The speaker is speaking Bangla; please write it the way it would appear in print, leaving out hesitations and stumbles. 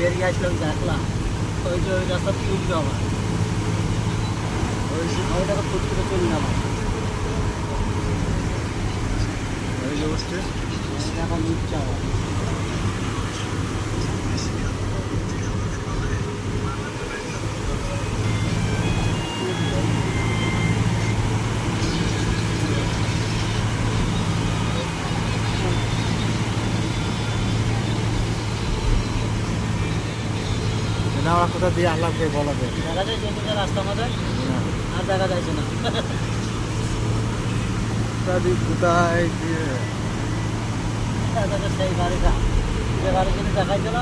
বেরিয়ে আসলাম দেখলাম ওই যে ওই রাস্তা তুলবে আমার ওইটাকে ফুট করে চলি না আমার এই যে বসছে এখন উঠছে আমার না ওরা কোথা দিয়ে আল্লাহকে বলা যায় দেখা যায় যেদিকে রাস্তা আমাদের আর দেখা যাচ্ছে না কোথায় দিয়ে দেখা যায় সেই গাড়িটা যে গাড়ি যদি দেখাইছিল